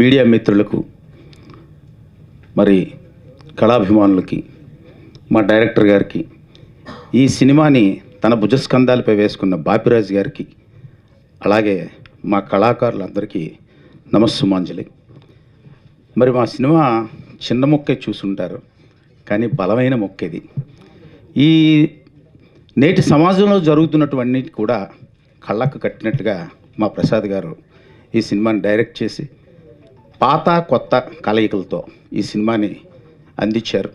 Media మిత్రులకు మరి కళాభిమానులకి మా డైరెక్టర్ గారికి ఈ సినిమాని తన భుజస్కంధాలపై వేసుకున్న బాపిరాజు గారికి అలాగే మా కళాకారులందరికీ నమస్సుమాంజలి. మరి మా సినిమా చిన్న మొక్కే చూసుంటారు, కానీ బలమైన మొక్కేది. ఈ నేటి సమాజంలో జరుగుతున్నటువన్నీ కూడా కళ్ళకు కట్టినట్టుగా మా ప్రసాద్ గారు ఈ సినిమాని డైరెక్ట్ చేసి పాత కొత్త కలయికలతో ఈ సినిమాని అందించారు.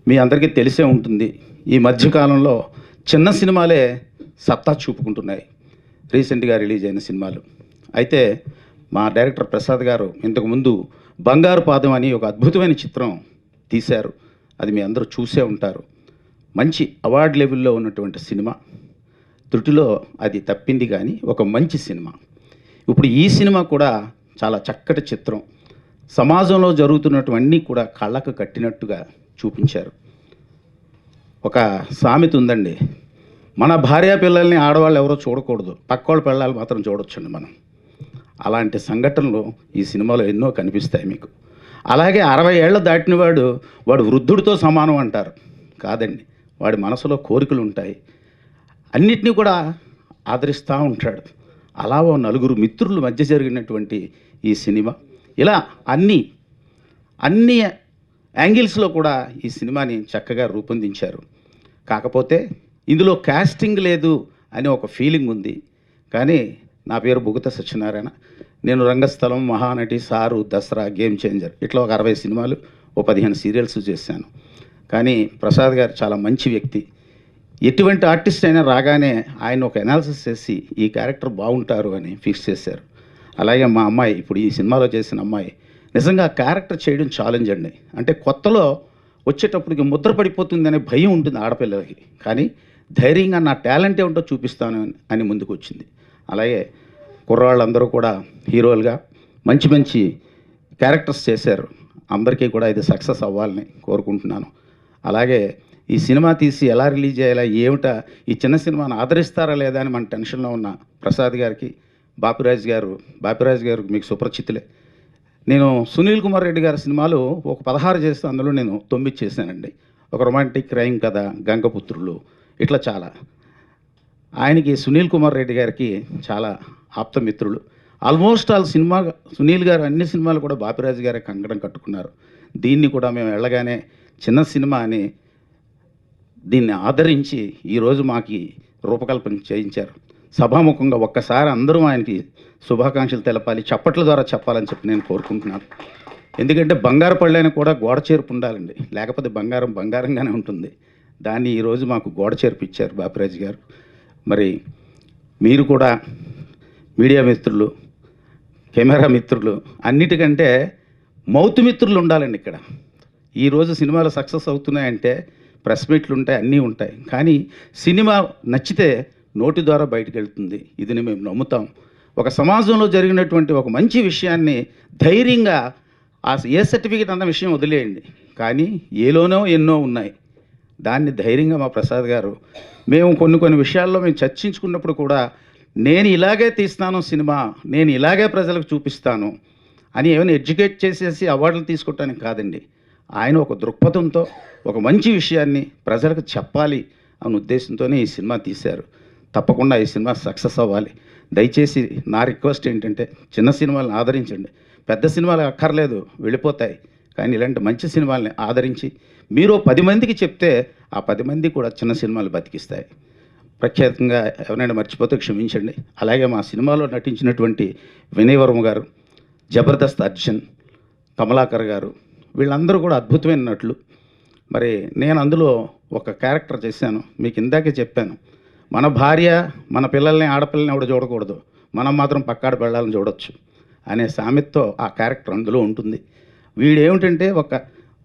మీ అందరికీ తెలిసే ఉంటుంది, ఈ మధ్యకాలంలో చిన్న సినిమాలే సత్తా చూపుకుంటున్నాయి, రీసెంట్గా రిలీజ్ అయిన సినిమాలు. అయితే మా డైరెక్టర్ ప్రసాద్ గారు ఇంతకుముందు బంగారు పాదం అని ఒక అద్భుతమైన చిత్రం తీశారు. అది మీ అందరూ చూసే ఉంటారు. మంచి అవార్డు లెవెల్లో ఉన్నటువంటి సినిమా. త్రుటిలో అది తప్పింది, కానీ ఒక మంచి సినిమా. ఇప్పుడు ఈ సినిమా కూడా చాలా చక్కటి చిత్రం. సమాజంలో జరుగుతున్నటువన్నీ కూడా కళ్ళకు కట్టినట్టుగా చూపించారు. ఒక సామెత ఉందండి, మన భార్య పిల్లల్ని ఆడవాళ్ళు ఎవరో చూడకూడదు, పక్కోళ్ళ పిల్లలు మాత్రం చూడొచ్చండి మనం. అలాంటి సంఘటనలు ఈ సినిమాలో ఎన్నో కనిపిస్తాయి మీకు. అలాగే 60 ఏళ్ళు దాటిన వాడు వృద్ధుడితో సమానం అంటారు. కాదండి, వాడి మనసులో కోరికలు ఉంటాయి, అన్నిటినీ కూడా ఆదరిస్తూ ఉంటాడు. అలా ఓ నలుగురు మిత్రుల మధ్య జరిగినటువంటి ఈ సినిమా. ఇలా అన్ని యాంగిల్స్లో కూడా ఈ సినిమాని చక్కగా రూపొందించారు. కాకపోతే ఇందులో కాస్టింగ్ లేదు అని ఒక ఫీలింగ్ ఉంది. కానీ నా పేరు బుగత సత్యనారాయణ. నేను Rangasthalam, Mahanati, Sir, Dasara, Game Changer ఇట్లా ఒక 60 సినిమాలు, ఓ 15 సీరియల్స్ చేశాను. కానీ ప్రసాద్ గారు చాలా మంచి వ్యక్తి. ఎటువంటి ఆర్టిస్ట్ అయినా రాగానే ఆయన ఒక అనాలిసిస్ చేసి ఈ క్యారెక్టర్ బాగుంటారు అని ఫిక్స్ చేశారు. అలాగే మా అమ్మాయి, ఇప్పుడు ఈ సినిమాలో చేసిన అమ్మాయి, నిజంగా క్యారెక్టర్ చేయడం ఛాలెంజ్ అండి. అంటే కొత్తలో వచ్చేటప్పటికి ముద్ర పడిపోతుంది అనే భయం ఉంటుంది ఆడపిల్లలకి, కానీ ధైర్యంగా నా టాలెంట్ ఏమిటో చూపిస్తాను అని ముందుకు వచ్చింది. అలాగే కుర్రాళ్ళందరూ కూడా హీరోలుగా మంచి మంచి క్యారెక్టర్స్ చేశారు. అందరికీ కూడా ఇది సక్సెస్ అవ్వాలని కోరుకుంటున్నాను. అలాగే ఈ సినిమా తీసి ఎలా రిలీజ్ చేయాలా, ఏమిటా, ఈ చిన్న సినిమాను ఆదరిస్తారా లేదా అని మన టెన్షన్లో ఉన్న ప్రసాద్ గారికి, బాపిరాజు గారు మీకు సుపరిచితులే. నేను సునీల్ కుమార్ రెడ్డి గారి సినిమాలు ఒక 16 చేస్తే అందులో నేను 9 చేశానండి. ఒక రొమాంటిక్ క్రైమ్ కథ, గంగపుత్రులు, ఇట్లా చాలా. ఆయనకి సునీల్ కుమార్ రెడ్డి గారికి చాలా ఆప్తమిత్రులు. ఆల్మోస్ట్ సునీల్ గారు అన్ని సినిమాలు కూడా బాపిరాజు గారే కంకణం కట్టుకున్నారు. దీన్ని కూడా మేము వెళ్ళగానే చిన్న సినిమా అని దీన్ని ఆదరించి ఈరోజు మాకు రూపకల్పన చేయించారు. సభాముఖంగా ఒక్కసారి అందరూ ఆయనకి శుభాకాంక్షలు తెలపాలి, చప్పట్ల ద్వారా చెప్పాలని చెప్పి నేను కోరుకుంటున్నాను. ఎందుకంటే బంగారు పళ్ళైన కూడా గోడ చేర్పు ఉండాలండి, లేకపోతే బంగారం బంగారంగానే ఉంటుంది. దాన్ని ఈరోజు మాకు గోడ చేర్పు ఇచ్చారు బాపిరాజు గారు. మరి మీరు కూడా మీడియా మిత్రులు, కెమెరా మిత్రులు, అన్నిటికంటే మౌత్ మిత్రులు ఉండాలండి ఇక్కడ. ఈరోజు సినిమాలు సక్సెస్ అవుతున్నాయంటే ప్రెస్ మీట్లు ఉంటాయి, అన్నీ ఉంటాయి, కానీ సినిమా నచ్చితే నోటి ద్వారా బయటకు వెళ్తుంది. ఇది మేము నమ్ముతాం. ఒక సమాజంలో జరిగినటువంటి ఒక మంచి విషయాన్ని ధైర్యంగా, ఏ సర్టిఫికేట్ అన్న విషయం వదిలేయండి, కానీ ఏలోనో ఎన్నో ఉన్నాయి, దాన్ని ధైర్యంగా మా ప్రసాద్ గారు, మేము కొన్ని విషయాల్లో మేము చర్చించుకున్నప్పుడు కూడా నేను ఇలాగే తీస్తాను సినిమా, నేను ఇలాగే ప్రజలకు చూపిస్తాను అని ఏమైనా ఎడ్యుకేట్ చేసేసి అవార్డులు తీసుకోవటానికి కాదండి. ఆయన ఒక దృక్పథంతో ఒక మంచి విషయాన్ని ప్రజలకు చెప్పాలి అనే ఉద్దేశంతోనే ఈ సినిమా తీశారు. తప్పకుండా ఈ సినిమా సక్సెస్ అవ్వాలి. దయచేసి నా రిక్వెస్ట్ ఏంటంటే, చిన్న సినిమాలను ఆదరించండి. పెద్ద సినిమాలు అక్కర్లేదు, వెళ్ళిపోతాయి, కానీ ఇలాంటి మంచి సినిమాలని ఆదరించి మీరు 10 మందికి చెప్తే ఆ 10 మంది కూడా చిన్న సినిమాలు బతికిస్తాయి. ప్రఖ్యాతంగా ఎవరైనా మర్చిపోతే క్షమించండి. అలాగే మా సినిమాలో నటించినటువంటి వినయ్ వర్మ గారు, జబర్దస్త్ అర్జున్, కమలాకర్ గారు, వీళ్ళందరూ కూడా అద్భుతమైన నటులు. మరి నేను అందులో ఒక క్యారెక్టర్ చేశాను. మీకు ఇందాకే చెప్పాను, మన భార్య మన పిల్లల్ని, ఆడపిల్లల్ని ఎవడ చూడకూడదు, మనం మాత్రం పక్కాడ పిల్లల్ని చూడొచ్చు అనే సామెతతో ఆ క్యారెక్టర్ అందులో ఉంటుంది. వీడేమిటంటే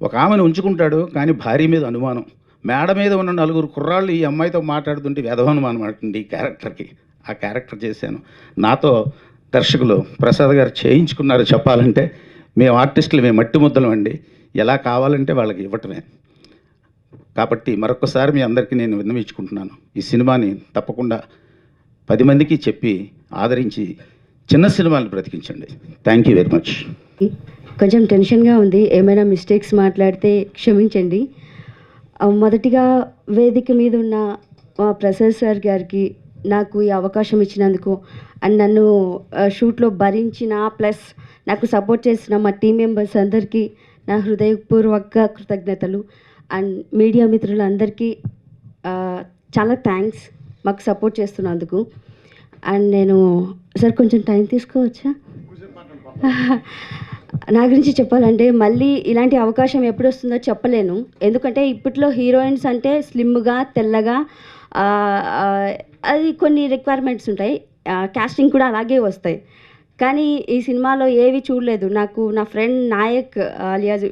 ఒక ఆమెను ఉంచుకుంటాడు, కానీ భార్య మీద అనుమానం. మేడ మీద ఉన్న 4 కుర్రాళ్ళు ఈ అమ్మాయితో మాట్లాడుతుంటే వ్యధవనుమానం అంటుంది ఈ క్యారెక్టర్కి. ఆ క్యారెక్టర్ చేశాను. నాతో దర్శకులు ప్రసాద్ గారు చేయించుకున్నారు. చెప్పాలంటే మేము ఆర్టిస్టులు, మేము మట్టి ముద్దలం అండి, ఎలా కావాలంటే వాళ్ళకి ఇవ్వటమే. కాబట్టి మరొకసారి మీ అందరికీ నేను విన్నవించుకుంటున్నాను, ఈ సినిమాని తప్పకుండా 10 మందికి చెప్పి ఆదరించి చిన్న సినిమాలు బ్రతికించండి. Thank you very much. కొంచెం టెన్షన్గా ఉంది, ఏమైనా మిస్టేక్స్ మాట్లాడితే క్షమించండి. మొదటిగా వేదిక మీద ఉన్న ప్రసాద్ సార్ గారికి నాకు ఈ అవకాశం ఇచ్చినందుకు అండ్ నన్ను షూట్లో భరించిన ప్లస్ నాకు సపోర్ట్ చేసిన మా టీం మెంబర్స్ అందరికీ నా హృదయపూర్వక కృతజ్ఞతలు. అండ్ మీడియా మిత్రులందరికీ చాలా థ్యాంక్స్ మాకు సపోర్ట్ చేస్తున్నందుకు. అండ్ నేను సార్ కొంచెం టైం తీసుకోవచ్చా? నా గురించి చెప్పాలంటే మళ్ళీ ఇలాంటి అవకాశం ఎప్పుడు వస్తుందో చెప్పలేను. ఎందుకంటే ఇప్పట్లో హీరోయిన్స్ అంటే స్లిమ్గా తెల్లగా అది కొన్ని రిక్వైర్మెంట్స్ ఉంటాయి, కాస్టింగ్ కూడా అలాగే వస్తాయి. కానీ ఈ సినిమాలో ఏవి చూడలేదు. నాకు నా ఫ్రెండ్ నాయక్ అలియాజ్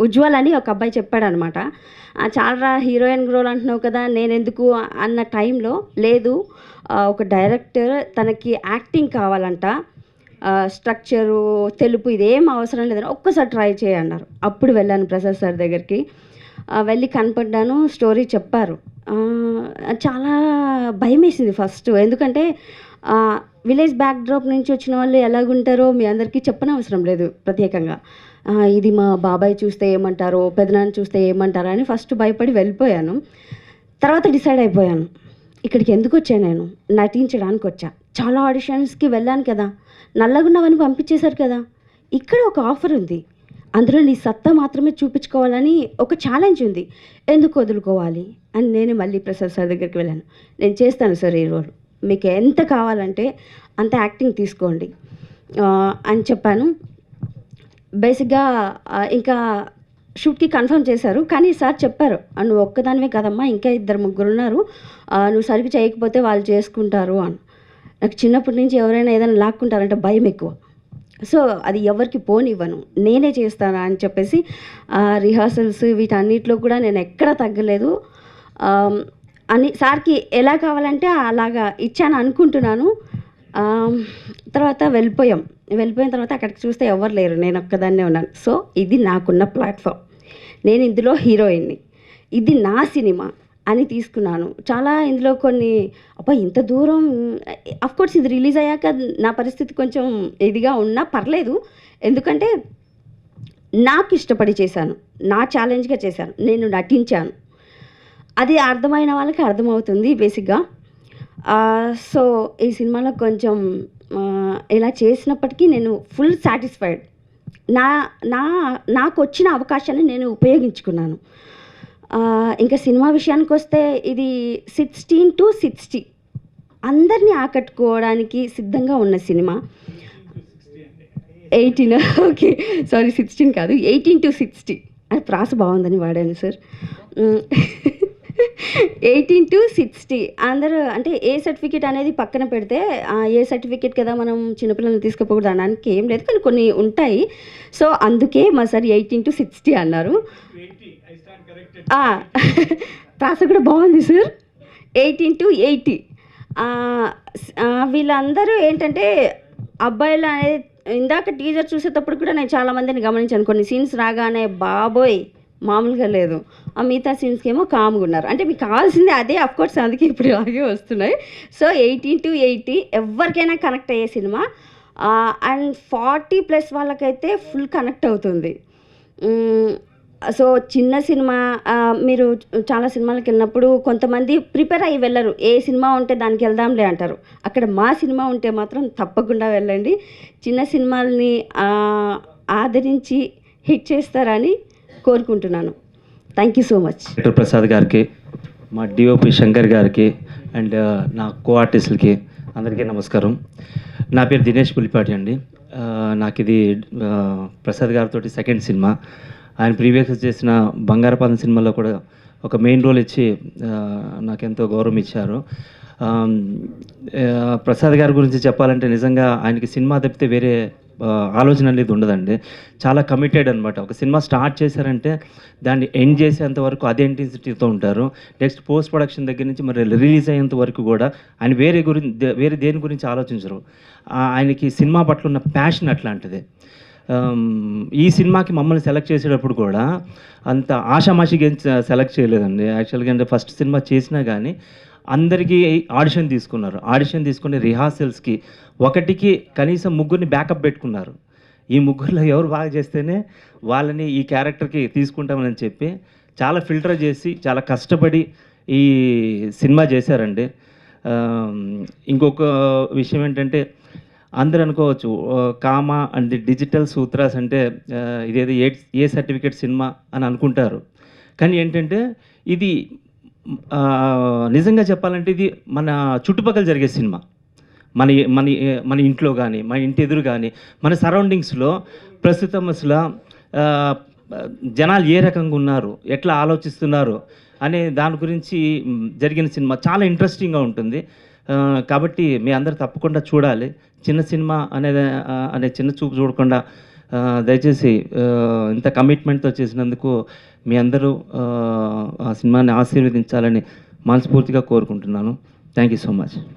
ఉజ్వల్ అని ఒక అబ్బాయి చెప్పాడనమాట, చాలా హీరోయిన్ రోల్ అంటున్నావు కదా నేను ఎందుకు అన్న టైంలో, లేదు ఒక డైరెక్టర్ తనకి యాక్టింగ్ కావాలంట, స్ట్రక్చరు తెలుపు ఇదేం అవసరం లేదని ఒక్కసారి ట్రై చేయన్నారు. అప్పుడు వెళ్ళాను ప్రసాద్ సార్ దగ్గరికి, వెళ్ళి కనపడ్డాను, స్టోరీ చెప్పారు. చాలా భయం వేసింది ఫస్ట్, ఎందుకంటే విలేజ్ బ్యాక్డ్రాప్ నుంచి వచ్చిన వాళ్ళు ఎలాగుంటారో మీ అందరికీ చెప్పనవసరం లేదు ప్రత్యేకంగా. ఇది మా బాబాయ్ చూస్తే ఏమంటారో, పెదనాన్న చూస్తే ఏమంటారో అని ఫస్ట్ భయపడి వెళ్ళిపోయాను. తర్వాత డిసైడ్ అయిపోయాను, ఇక్కడికి ఎందుకు వచ్చాను, నేను నటించడానికి వచ్చా. చాలా ఆడిషన్స్కి వెళ్ళాను కదా, నల్లగున్నవని పంపించేశారు కదా, ఇక్కడ ఒక ఆఫర్ ఉంది, అందులో నీ సత్తా మాత్రమే చూపించుకోవాలని ఒక ఛాలెంజ్ ఉంది, ఎందుకు వదులుకోవాలి అని నేను మళ్ళీ ప్రసాద్ సార్ దగ్గరికి వెళ్ళాను. నేను చేస్తాను సార్ ఈ రోల్, మీకు ఎంత కావాలంటే అంత యాక్టింగ్ తీసుకోండి అని చెప్పాను. బేసిక్గా ఇంకా షూట్కి కన్ఫర్మ్ చేశారు. కానీ సార్ చెప్పారు, నువ్వు ఒక్కదానివే కదమ్మా, ఇంకా 2-3 ఉన్నారు, నువ్వు సరిగ్గా చేయకపోతే వాళ్ళు చేసుకుంటారు అని. నాకు చిన్నప్పటి నుంచి ఎవరైనా ఏదైనా లాక్కుంటారంటే భయం ఎక్కువ. సో అది ఎవరికి పోనివ్వను, నేనే చేస్తాను అని చెప్పేసి రిహార్సల్స్ వీటన్నిటిలో కూడా నేను ఎక్కడ తగ్గలేదు. అని సార్కి ఎలా కావాలంటే అలాగా ఇచ్చాను అనుకుంటున్నాను. తర్వాత వెళ్ళిపోయిన తర్వాత అక్కడికి చూస్తే ఎవరు లేరు, నేను ఒక్కదాన్నే ఉన్నాను. సో ఇది నాకున్న ప్లాట్ఫామ్, నేను ఇందులో హీరోయిన్ని, ఇది నా సినిమా అని తీసుకున్నాను. చాలా ఇందులో కొన్ని ఇంత దూరం, అఫ్కోర్స్ ఇది రిలీజ్ అయ్యాక నా పరిస్థితి కొంచెం ఇదిగా ఉన్నా పర్లేదు, ఎందుకంటే నాకు ఇష్టపడి చేశాను, నా ఛాలెంజ్గా చేశాను, నేను నటించాను, అది అర్థమైన వాళ్ళకి అర్థమవుతుంది బేసిక్గా. సో ఈ సినిమాలో కొంచెం ఇలా చేసినప్పటికీ నేను ఫుల్ సాటిస్ఫైడ్. నాకు వచ్చిన అవకాశాన్ని నేను ఉపయోగించుకున్నాను. ఇంకా సినిమా విషయానికి వస్తే ఇది 16 to 60 అందరినీ ఆకట్టుకోవడానికి సిద్ధంగా ఉన్న సినిమా. 18 ఓకే సారీ 16 కాదు, 18 to 60 అది ప్రాస బాగుందని వాడాను సార్. 18 to 60 అందరూ అంటే ఏ సర్టిఫికేట్ అనేది పక్కన పెడితే, ఏ సర్టిఫికేట్ కదా మనం చిన్నపిల్లల్ని తీసుకుపోకూడదు అనడానికి ఏం లేదు, కానీ కొన్ని ఉంటాయి. సో అందుకే మా సార్ 18 to 60 అన్నారు. ప్రాస కూడా బాగుంది సార్, 18 to 80. వీళ్ళందరూ ఏంటంటే అబ్బాయిలు అనేది, ఇందాక టీజర్ చూసేటప్పుడు కూడా నేను చాలామందిని గమనించాను, కొన్ని సీన్స్ రాగానే బాబోయ్ మామూలుగా లేదు, ఆ మిగతా సీన్స్కి ఏమో కామ్గా ఉన్నారు. అంటే మీకు కావాల్సింది అదే, అఫ్కోర్స్ అందుకే ఇప్పుడు అలాగే వస్తున్నాయి. సో 18 to 80 ఎవరికైనా కనెక్ట్ అయ్యే సినిమా. అండ్ 40+ వాళ్ళకైతే ఫుల్ కనెక్ట్ అవుతుంది. సో చిన్న సినిమా, మీరు చాలా సినిమాలకు వెళ్ళినప్పుడు కొంతమంది ప్రిపేర్ అయ్యి వెళ్ళరు, ఏ సినిమా ఉంటే దానికి వెళ్దాంలే అంటారు. అక్కడ మా సినిమా ఉంటే మాత్రం తప్పకుండా వెళ్ళండి, చిన్న సినిమాల్ని ఆదరించి హిట్ చేస్తారని కోరుకుంటున్నాను. Thank you so much. Doctor Prasad గారికి, మా డిఓపి శంకర్ గారికి అండ్ నా కో ఆర్టిస్టులకి అందరికీ నమస్కారం. నా పేరు దినేష్ పులిపాటి అండి. నాకు ఇది ప్రసాద్ గారితో సెకండ్ సినిమా. ఆయన ప్రీవియస్గా చేసిన బంగారపాదం సినిమాలో కూడా ఒక మెయిన్ రోల్ ఇచ్చి నాకెంతో గౌరవం ఇచ్చారు. ప్రసాద్ గారి గురించి చెప్పాలంటే నిజంగా ఆయనకి సినిమా తప్పితే వేరే ఆలోచన అనేది ఉండదండి. చాలా కమిటెడ్ అనమాట. ఒక సినిమా స్టార్ట్ చేశారంటే దాన్ని ఎండ్ చేసేంత వరకు అదే ఇంటెన్సిటీతో ఉంటారు. నెక్స్ట్ పోస్ట్ ప్రొడక్షన్ దగ్గర నుంచి మరి రిలీజ్ అయ్యేంత వరకు కూడా ఆయన వేరే దేని గురించి ఆలోచించరు. ఆయనకి సినిమా పట్ల ఉన్న ప్యాషన్ అట్లాంటిది. ఈ సినిమాకి మమ్మల్ని సెలెక్ట్ చేసేటప్పుడు కూడా అంత ఆషామాషిగా సెలెక్ట్ చేయలేదండి. యాక్చువల్గా అంటే ఫస్ట్ సినిమా చేసినా కానీ అందరికీ ఆడిషన్ తీసుకున్నారు. ఆడిషన్ తీసుకుని రిహార్సల్స్కి ఒకటికి కనీసం ముగ్గురిని బ్యాకప్ పెట్టుకున్నారు. ఈ ముగ్గురులో ఎవరు బాగా చేస్తేనే వాళ్ళని ఈ క్యారెక్టర్కి తీసుకుంటామని చెప్పి చాలా ఫిల్టర్ చేసి చాలా కష్టపడి ఈ సినిమా చేశారండి. ఇంకొక విషయం ఏంటంటే అందరూ అనుకోవచ్చు కామ అండ్ డిజిటల్ సూత్రాస్ అంటే ఇదేదో ఏ సర్టిఫికేట్ సినిమా అని అనుకుంటారు. కానీ ఏంటంటే ఇది నిజంగా చెప్పాలంటే ఇది మన చుట్టుపక్కల జరిగే సినిమా. మన మన మన ఇంట్లో కానీ, మన ఇంటి ఎదురు కానీ, మన సరౌండింగ్స్లో ప్రస్తుతం అసలు జనాలు ఏ రకంగా ఉన్నారు, ఎట్లా ఆలోచిస్తున్నారు అనే దాని గురించి జరిగిన సినిమా చాలా ఇంట్రెస్టింగ్గా ఉంటుంది. కాబట్టి మీ అందరూ తప్పకుండా చూడాలి. చిన్న సినిమా అనే చిన్న చూపు చూడకుండా దయచేసి ఇంత కమిట్మెంట్తో చేసినందుకు మీ అందరూ ఆ సినిమాని ఆశీర్వదించాలని మనస్ఫూర్తిగా కోరుకుంటున్నాను. Thank you so much.